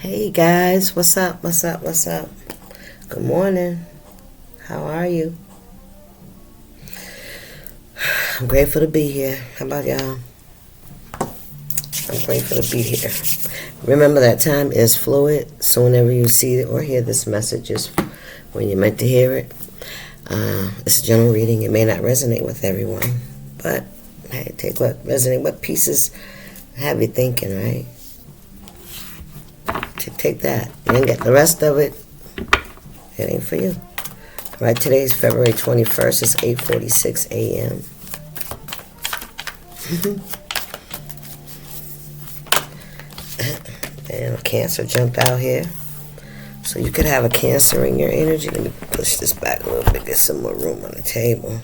Hey guys, what's up? Good morning. How are you? I'm grateful to be here. How about y'all? I'm grateful to be here. Remember that time is fluid, so whenever you see or hear this message is when you're meant to hear it. It's a general reading. It may not resonate with everyone, but hey, take what resonates, what pieces have you thinking, right? Take that. You ain't get the rest of it. It ain't for you. All right, today's February 21st. It's 8:46 a.m. And Cancer jumped out here. So you could have a Cancer in your energy. Let me push this back a little bit, get some more room on the table.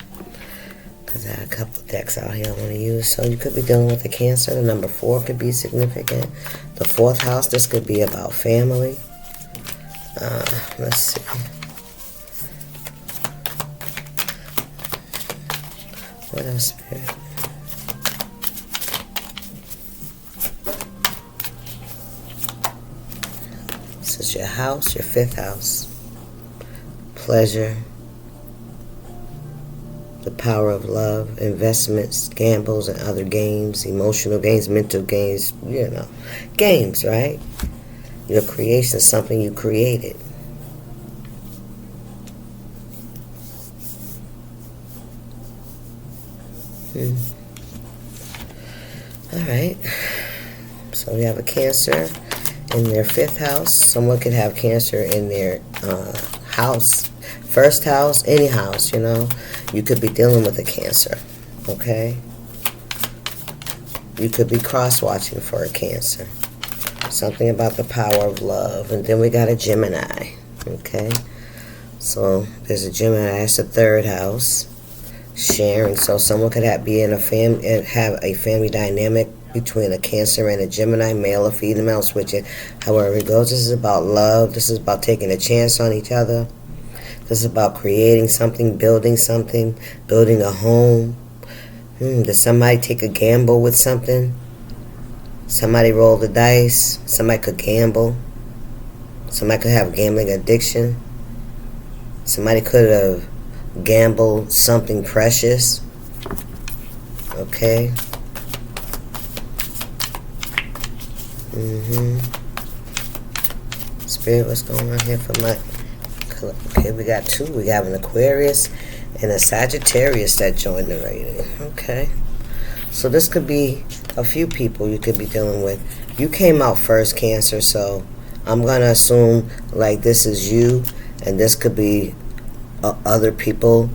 Because I have a couple of decks out here I want to use. So you could be dealing with a Cancer. The number 4 could be significant. The 4th house, this could be about family. Let's see. What else, Spirit? This is your house, your 5th house. Pleasure. The power of love, investments, gambles, and other games, emotional games, mental games, games, right? Your creation is something you created. All right. So we have a Cancer in their 5th house. Someone could have Cancer in their house, 1st house, any house, You could be dealing with a Cancer, okay? You could be cross-watching for a Cancer. Something about the power of love. And then we got a Gemini, okay? So there's a Gemini, that's the 3rd house. Sharing, so someone could have a family dynamic between a Cancer and a Gemini, male or female, switching. However it goes, this is about love. This is about taking a chance on each other. This is about creating something, building a home. Did somebody take a gamble with something? Somebody rolled the dice. Somebody could gamble. Somebody could have a gambling addiction. Somebody could have gambled something precious. Okay. Spirit, what's going on here for my... Okay, we got 2. We have an Aquarius and a Sagittarius that joined the reading. Okay. So this could be a few people you could be dealing with. You came out first, Cancer, so I'm going to assume like this is you, and this could be other people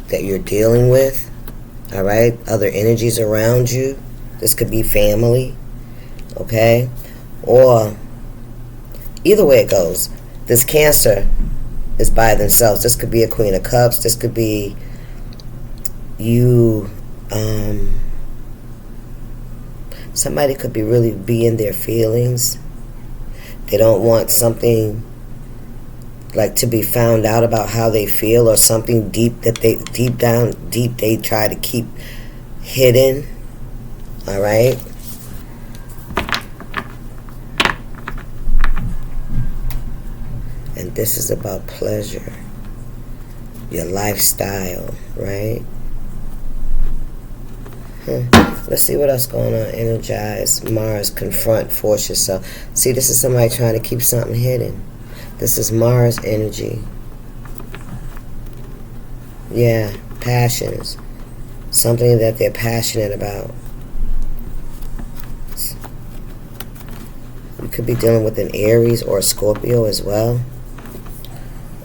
that you're dealing with. All right? Other energies around you. This could be family. Okay? Or either way it goes, this Cancer is by themselves. This could be a Queen of Cups. This could be you. Somebody could be really be in their feelings. They don't want something like to be found out about how they feel, or something deep that they deep they try to keep hidden. All right. And this is about pleasure, your lifestyle, right? Let's see what else going on. Energize, Mars, confront, force yourself. See, this is somebody trying to keep something hidden. This is Mars energy. Yeah, passions. Something that they're passionate about. You could be dealing with an Aries or a Scorpio as well.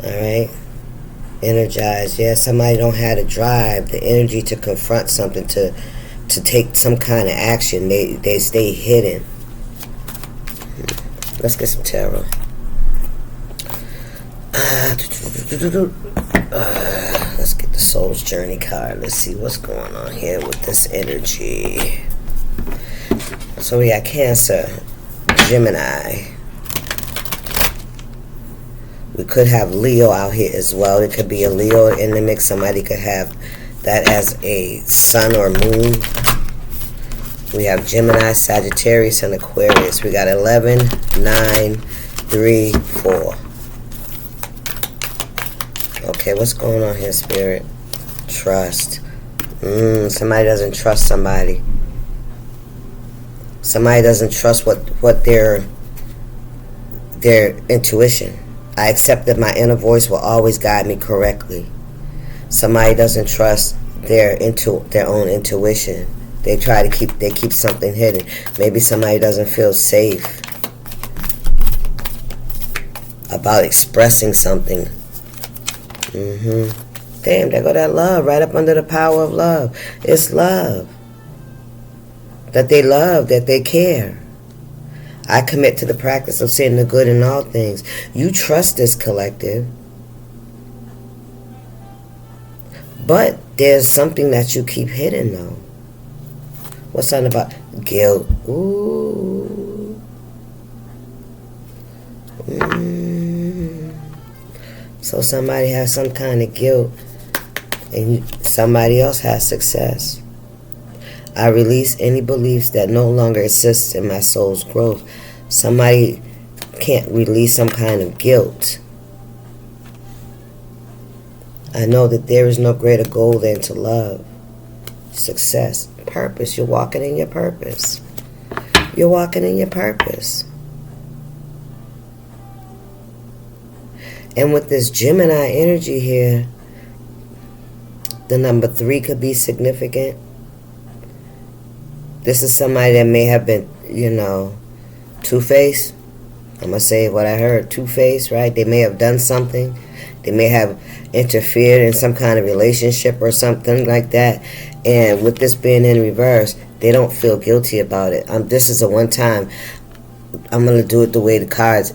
Alright. Energize. Yeah, somebody don't have the drive, the energy to confront something, to take some kind of action. They stay hidden. Let's get some tarot. Let's get the Soul's Journey card. Let's see what's going on here with this energy. So we got Cancer, Gemini. We could have Leo out here as well. It could be a Leo in the mix. Somebody could have that as a sun or moon. We have Gemini, Sagittarius, and Aquarius. We got 11, 9, 3, 4. Okay, what's going on here, Spirit? Trust. Somebody doesn't trust somebody. Somebody doesn't trust what their intuition. I accept that my inner voice will always guide me correctly. Somebody doesn't trust their own intuition. They keep something hidden. Maybe somebody doesn't feel safe about expressing something. Damn, there go that love right up under the power of love. It's love. That they love, that they care. I commit to the practice of seeing the good in all things. You trust this collective. But there's something that you keep hidden, though. What's something about guilt? Ooh. So somebody has some kind of guilt, and somebody else has success. I release any beliefs that no longer assist in my soul's growth. Somebody can't release some kind of guilt. I know that there is no greater goal than to love, success, purpose. You're walking in your purpose. You're walking in your purpose. And with this Gemini energy here, the number 3 could be significant. This is somebody that may have been, two-faced. I'm going to say what I heard, two-faced, right? They may have done something. They may have interfered in some kind of relationship or something like that. And with this being in reverse, they don't feel guilty about it. This is a one-time. I'm going to do it the way the cards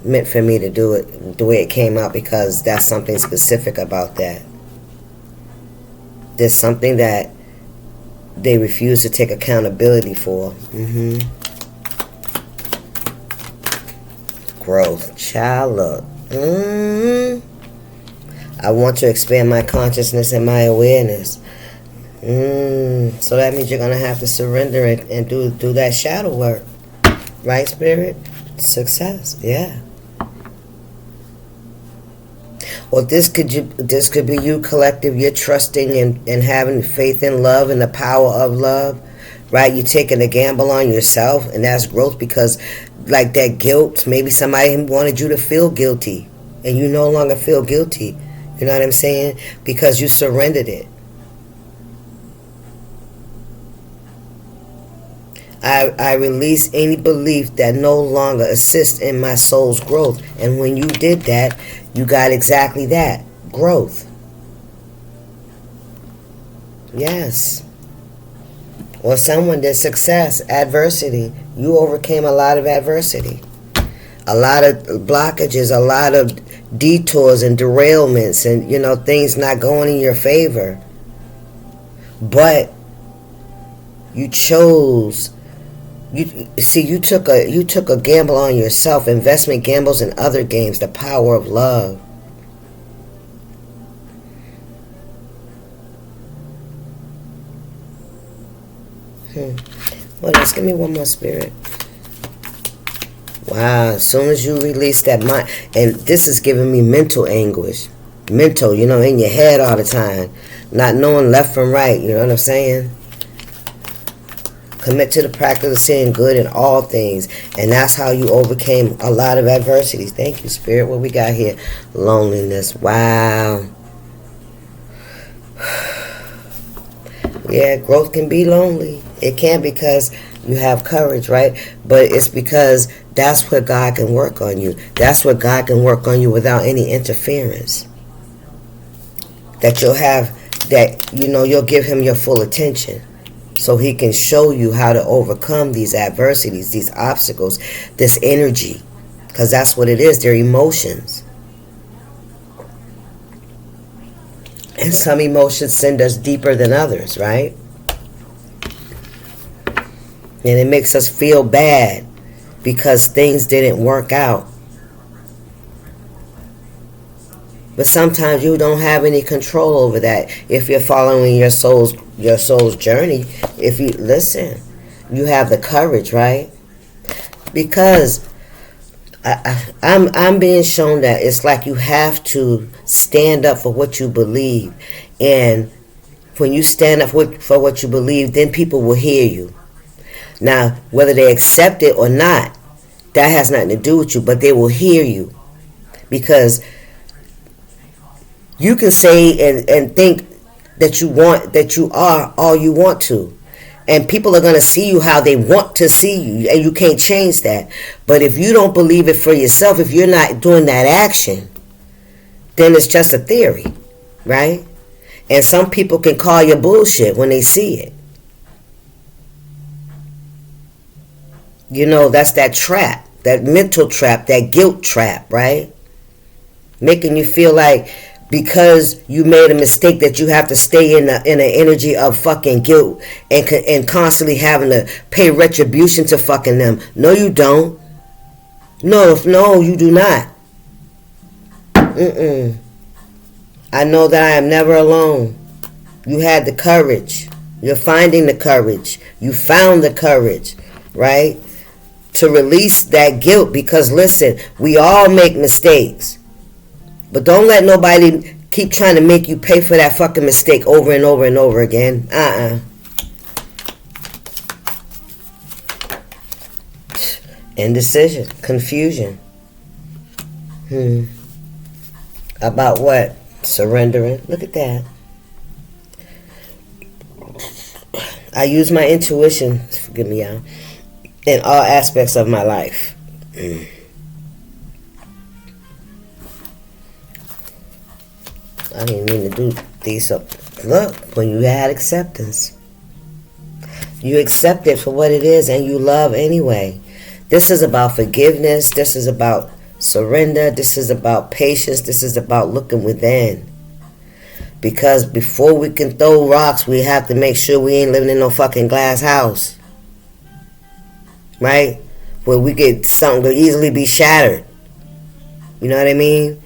meant for me to do it, the way it came out, because that's something specific about that. There's something that they refuse to take accountability for. Growth. Child, look. I want to expand my consciousness and my awareness. So that means you're going to have to surrender and do that shadow work. Right, Spirit? Success. Yeah. Or this could be you, collective. You're trusting and having faith in love and the power of love, right? You're taking a gamble on yourself, and that's growth, because like that guilt, maybe somebody wanted you to feel guilty, and you no longer feel guilty. You know what I'm saying? Because you surrendered it. I release any belief that no longer assists in my soul's growth. And when you did that, you got exactly that. Growth. Yes. Or someone did success, adversity. You overcame a lot of adversity. A lot of blockages, a lot of detours and derailments, and, things not going in your favor. But you chose... You took a gamble on yourself. Investment gambles and other games. The power of love. What else? Give me one more, Spirit. Wow. As soon as you release that mind, and this is giving me mental anguish. Mental, in your head all the time, not knowing left from right. You know what I'm saying? Commit to the practice of seeing good in all things. And that's how you overcame a lot of adversities. Thank you, Spirit. What we got here? Loneliness. Wow. Yeah, growth can be lonely. It can, because you have courage, right? But it's because that's where God can work on you. That's where God can work on you without any interference. That you'll give him your full attention. So he can show you how to overcome these adversities, these obstacles, this energy. Because that's what it is. They're emotions. And some emotions send us deeper than others, right? And it makes us feel bad because things didn't work out. But sometimes you don't have any control over that if you're following your soul's journey. If you listen, you have the courage, right? Because I'm being shown that it's like you have to stand up for what you believe. And when you stand up for what you believe, then people will hear you. Now, whether they accept it or not, that has nothing to do with you, but they will hear you. Because you can say and think that you are all you want to. And people are going to see you how they want to see you, and you can't change that. But if you don't believe it for yourself, if you're not doing that action, then it's just a theory, right? And some people can call you bullshit when they see it. You know, that's that trap, that mental trap, that guilt trap, right? Making you feel like because you made a mistake that you have to stay in an energy of fucking guilt and constantly having to pay retribution to fucking them. No, you don't. No, you do not. I know that I am never alone. You had the courage. You're finding the courage. You found the courage, right? To release that guilt, because listen, we all make mistakes. But don't let nobody keep trying to make you pay for that fucking mistake over and over and over again. Indecision, confusion. About what? Surrendering. Look at that. I use my intuition, forgive me, y'all, in all aspects of my life. I didn't mean to do these up. Look, when you had acceptance, you accept it for what it is, and you love anyway. This is about forgiveness. This is about surrender. This is about patience. This is about looking within. Because before we can throw rocks, we have to make sure we ain't living in no fucking glass house, right? Where we get something to easily be shattered. You know what I mean?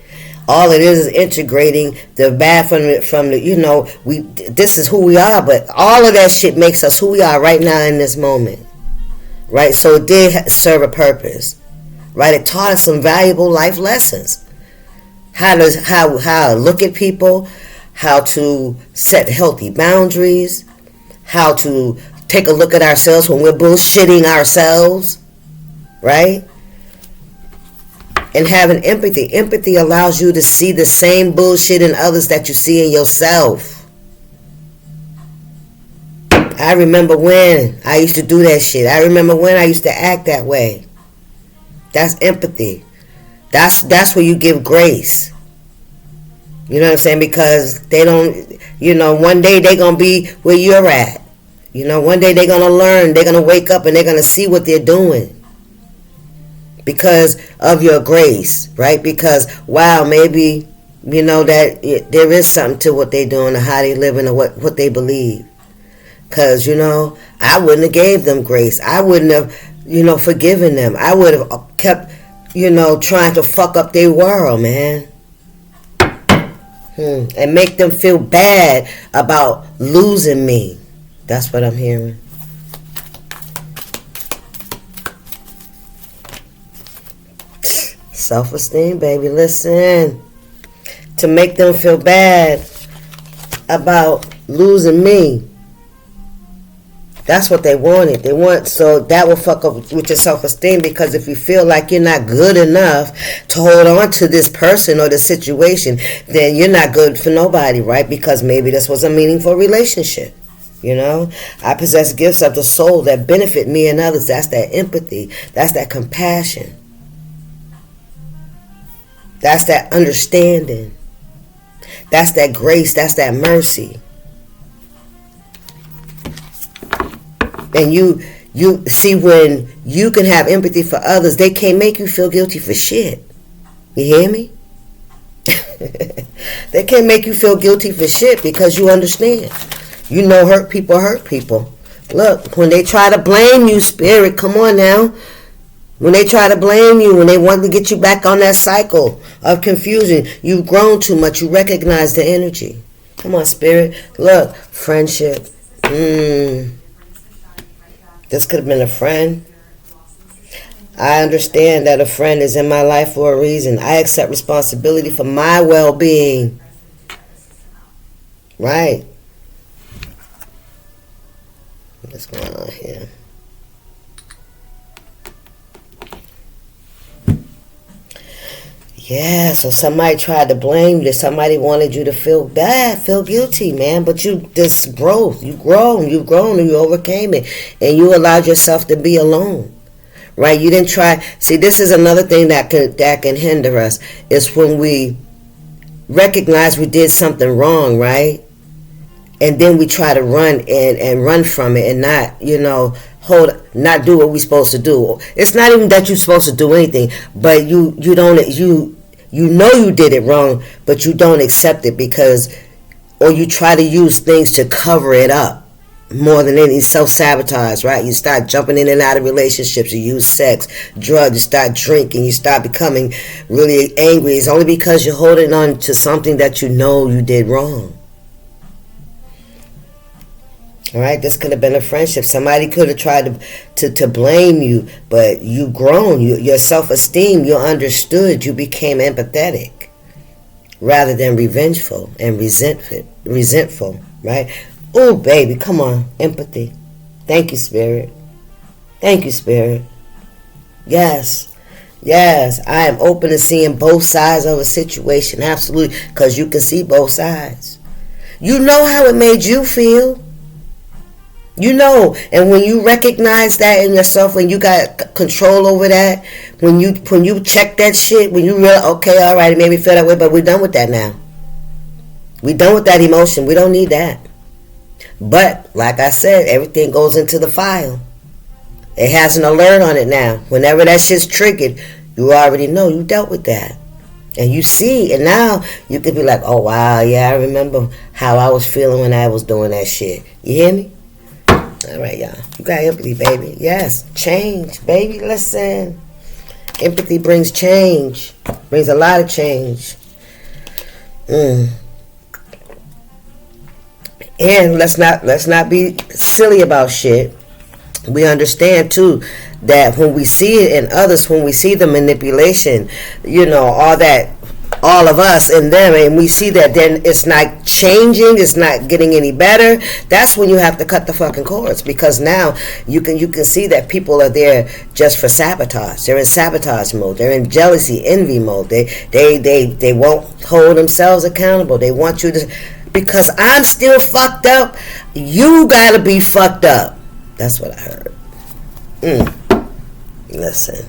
All it is integrating the bad from the, you know, this is who we are, but all of that shit makes us who we are right now in this moment, right? So it did serve a purpose, right? It taught us some valuable life lessons. How to look at people, how to set healthy boundaries, how to take a look at ourselves when we're bullshitting ourselves, right? And having empathy. Empathy allows you to see the same bullshit in others that you see in yourself. I remember when I used to do that shit. I remember when I used to act that way. That's empathy. That's where you give grace. You know what I'm saying? Because they don't, you know, one day they're going to be where you're at. You know, one day they're going to learn. They're going to wake up and they're going to see what they're doing. Because of your grace, right? Because, wow, maybe, you know, that there is something to what they're doing and how they live and what they believe. Because, you know, I wouldn't have gave them grace. I wouldn't have, you know, forgiven them. I would have kept, you know, trying to fuck up their world, man. And make them feel bad about losing me. That's what I'm hearing. Self-esteem, baby. Listen. To make them feel bad about losing me. That's what they wanted. They want, so that will fuck up with your self-esteem, because if you feel like you're not good enough to hold on to this person or the situation, then you're not good for nobody, right? Because maybe this was a meaningful relationship. You know, I possess gifts of the soul that benefit me and others. That's that empathy. That's that compassion. That's that understanding. That's that grace. That's that mercy. And you see, when you can have empathy for others, they can't make you feel guilty for shit. You hear me? They can't make you feel guilty for shit because you understand. You know, hurt people hurt people. Look, when they try to blame you, spirit, come on now. When they try to blame you, when they want to get you back on that cycle of confusion, you've grown too much. You recognize the energy. Come on, spirit. Look, friendship. This could have been a friend. I understand that a friend is in my life for a reason. I accept responsibility for my well-being. Right. What's going on here? Yeah, so somebody tried to blame you. Somebody wanted you to feel bad, feel guilty, man. But this growth. You've grown, and you overcame it. And you allowed yourself to be alone. Right? You didn't try. See, this is another thing that can hinder us. Is when we recognize we did something wrong, right? And then we try to run from it and not, not do what we're supposed to do. It's not even that you're supposed to do anything, but you know you did it wrong, but you don't accept it or you try to use things to cover it up more than any. Self-sabotage, right? You start jumping in and out of relationships, you use sex, drugs, you start drinking, you start becoming really angry. It's only because you're holding on to something that you know you did wrong. All right, this could have been a friendship. Somebody could have tried to blame you, but you've grown. Your self-esteem, you understood. You became empathetic rather than revengeful and resentful, right? Oh, baby, come on, empathy. Thank you, Spirit. Thank you, Spirit. Yes, I am open to seeing both sides of a situation, absolutely, because you can see both sides. You know how it made you feel. And when you recognize that in yourself, when you got control over that, when you check that shit, when you realize, okay, all right, it made me feel that way, but we're done with that now. We're done with that emotion. We don't need that. But, like I said, everything goes into the file. It has an alert on it now. Whenever that shit's triggered, you already know you dealt with that. And you see, and now you could be like, oh, wow, yeah, I remember how I was feeling when I was doing that shit. You hear me? All right, y'all. You got empathy, baby. Yes. Change, baby. Listen. Empathy brings change. Brings a lot of change. And let's not be silly about shit. We understand, too, that when we see it in others, when we see the manipulation, all of us and them, and we see that then it's not changing, it's not getting any better, that's when you have to cut the fucking cords, because now you can see that people are there just for sabotage. They're in sabotage mode. They're in jealousy, envy mode. They won't hold themselves accountable. They want you to, because I'm still fucked up, you gotta be fucked up. That's what I heard. Listen.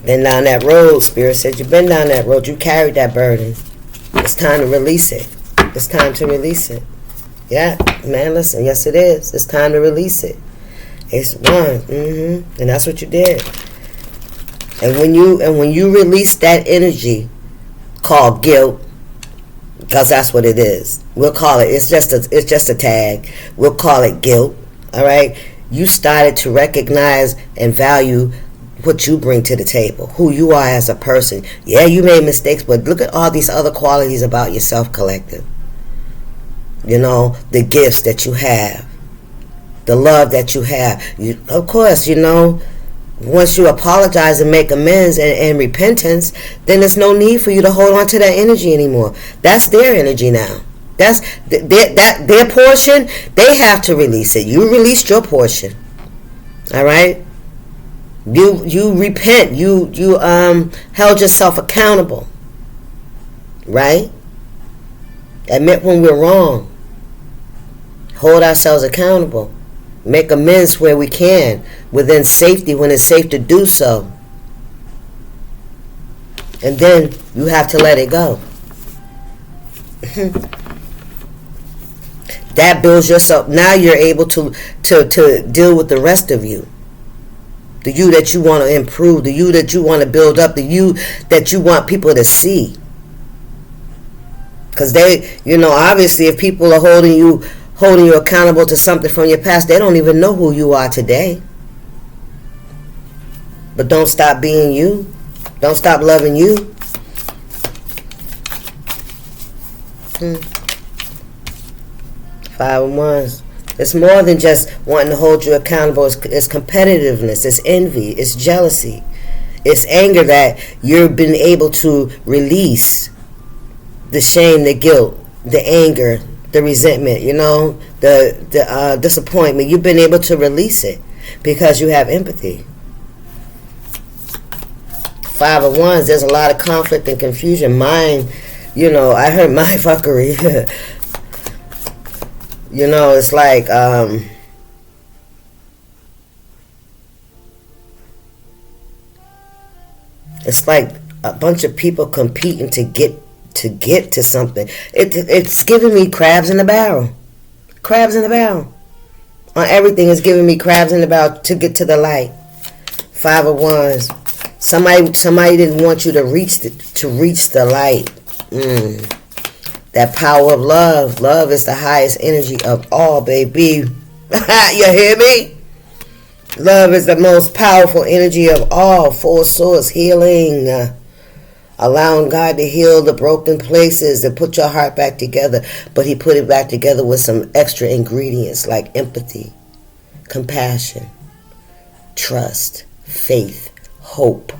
Been down that road. Spirit said you've been down that road. You carried that burden. It's time to release it. It's time to release it. Yeah, man, listen. Yes, it is. It's time to release it. It's one. And that's what you did. And when you release that energy called guilt, because that's what it is. We'll call it. It's just a tag. We'll call it guilt. All right. You started to recognize and value what you bring to the table, who you are as a person. Yeah, you made mistakes, but look at all these other qualities about yourself, collective. The gifts that you have, the love that you have. Of course, once you apologize and make amends and repentance, then there's no need for you to hold on to that energy anymore. That's their energy now. That's their portion. They have to release it. You released your portion. All right. You repent. You held yourself accountable. Right? Admit when we're wrong. Hold ourselves accountable. Make amends where we can, within safety, when it's safe to do so. And then you have to let it go. That builds yourself. Now you're able to deal with the rest of you. The you that you want to improve, the you that you want to build up, the you that you want people to see. Because obviously if people are holding you accountable to something from your past, they don't even know who you are today. But don't stop being you. Don't stop loving you. Five of Wands. It's more than just wanting to hold you accountable. It's competitiveness. It's envy. It's jealousy. It's anger that you've been able to release. The shame, the guilt, the anger, the resentment, the disappointment. You've been able to release it because you have empathy. 5 of Wands, there's a lot of conflict and confusion. Mine, I heard mind fuckery. It's like, it's like a bunch of people competing to get to something. It's giving me crabs in the barrel. Crabs in the barrel. On everything is giving me crabs in the barrel to get to the light. 5 of Wands. Somebody didn't want you to reach the light. That power of love. Love is the highest energy of all, baby. You hear me? Love is the most powerful energy of all. 4 Swords, healing. Allowing God to heal the broken places and put your heart back together. But he put it back together with some extra ingredients like empathy, compassion, trust, faith, hope.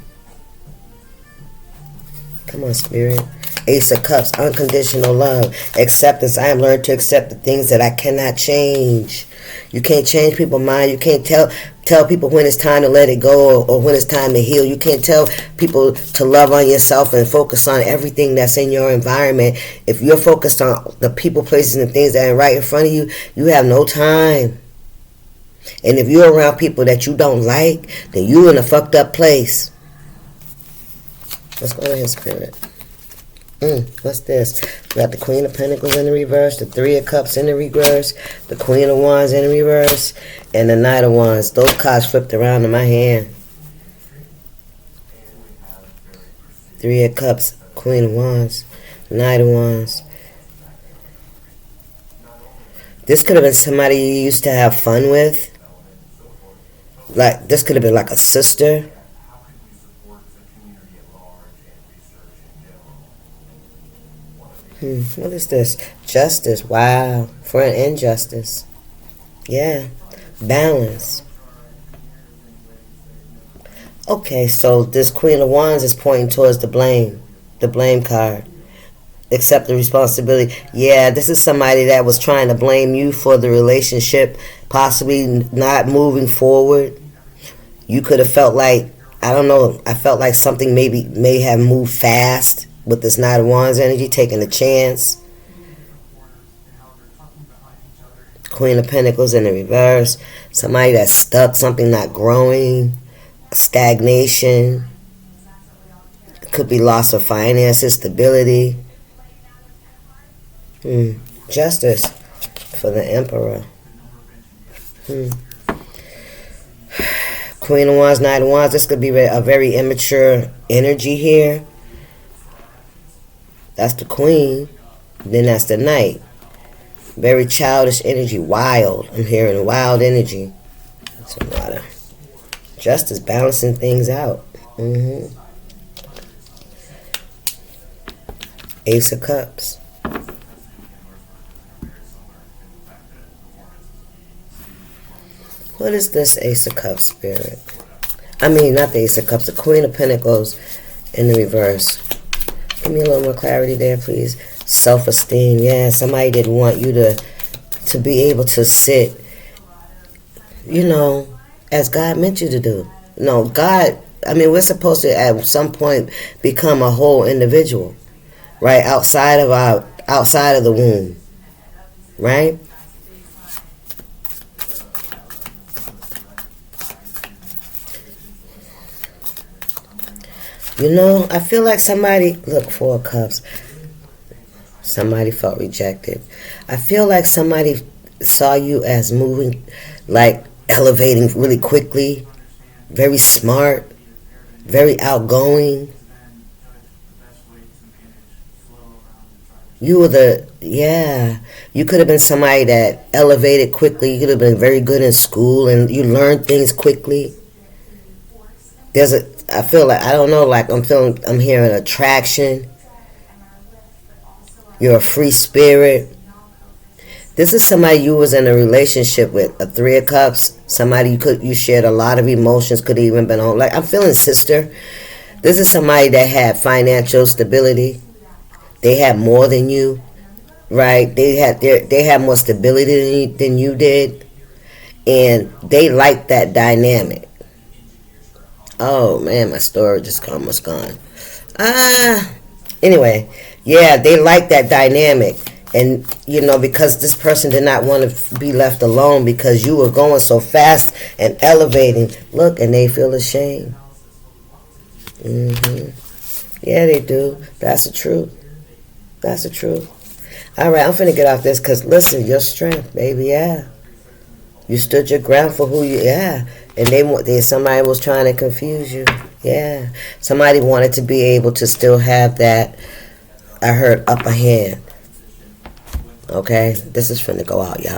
Come on, Spirit. Ace of Cups, unconditional love, acceptance. I am learning to accept the things that I cannot change. You can't change people's mind. You can't tell people when it's time to let it go or when it's time to heal. You can't tell people to love on yourself and focus on everything that's in your environment. If you're focused on the people, places, and things that are right in front of you, you have no time. And if you're around people that you don't like, then you're in a fucked up place. What's going on here, Spirit? What's this? We got the Queen of Pentacles in the reverse, the 3 of Cups in the reverse, the Queen of Wands in the reverse, and the Knight of Wands. Those cards flipped around in my hand. 3 of Cups, Queen of Wands, Knight of Wands. This could have been somebody you used to have fun with. Like, this could have been like a sister. What is this? Justice. Wow. Friend and justice. Yeah. Balance. Okay, so this Queen of Wands is pointing towards the blame. The blame card. Accept the responsibility. Yeah, this is somebody that was trying to blame you for the relationship possibly not moving forward. You could have felt like, I don't know, I felt like something may have moved fast with this Knight of Wands energy, taking a chance. Queen of Pentacles in the reverse. Somebody that's stuck, something not growing, stagnation. It could be loss of finances, stability. Justice for the Emperor. Queen of Wands, Knight of Wands. This could be a very immature energy here. That's the Queen. Then that's the Knight. Very childish energy. Wild. I'm hearing wild energy. That's a lot of justice, balancing things out. Ace of Cups. What is this Ace of Cups, Spirit? I mean, not the Ace of Cups. The Queen of Pentacles in the reverse. Give me a little more clarity there, please. Self-esteem. Yeah, somebody didn't want you to be able to sit, as God meant you to do. No, God, we're supposed to at some point become a whole individual, right? Outside of the womb, right? I feel like somebody, look, 4 of Cups. Somebody felt rejected. I feel like somebody saw you as moving, like elevating really quickly, very smart, very outgoing. You could have been somebody that elevated quickly. You could have been very good in school and you learned things quickly. I feel like, I don't know, like I'm hearing attraction. You're a free spirit. This is somebody you was in a relationship with, a Three of Cups. Somebody you shared a lot of emotions, could have even been on. Like, I'm feeling sister. This is somebody that had financial stability. They had more than you, right? They had more stability than you did, and they liked that dynamic. Oh man, my storage is almost gone. Anyway, yeah, they like that dynamic. And, because this person did not want to be left alone because you were going so fast and elevating. Look, and they feel ashamed. Yeah, they do. That's the truth. That's the truth. All right, I'm finna get off this because, listen, your strength, baby, yeah. You stood your ground for who you, yeah. And somebody was trying to confuse you. Yeah. Somebody wanted to be able to still have that, I heard, upper hand. Okay? This is finna go out, y'all.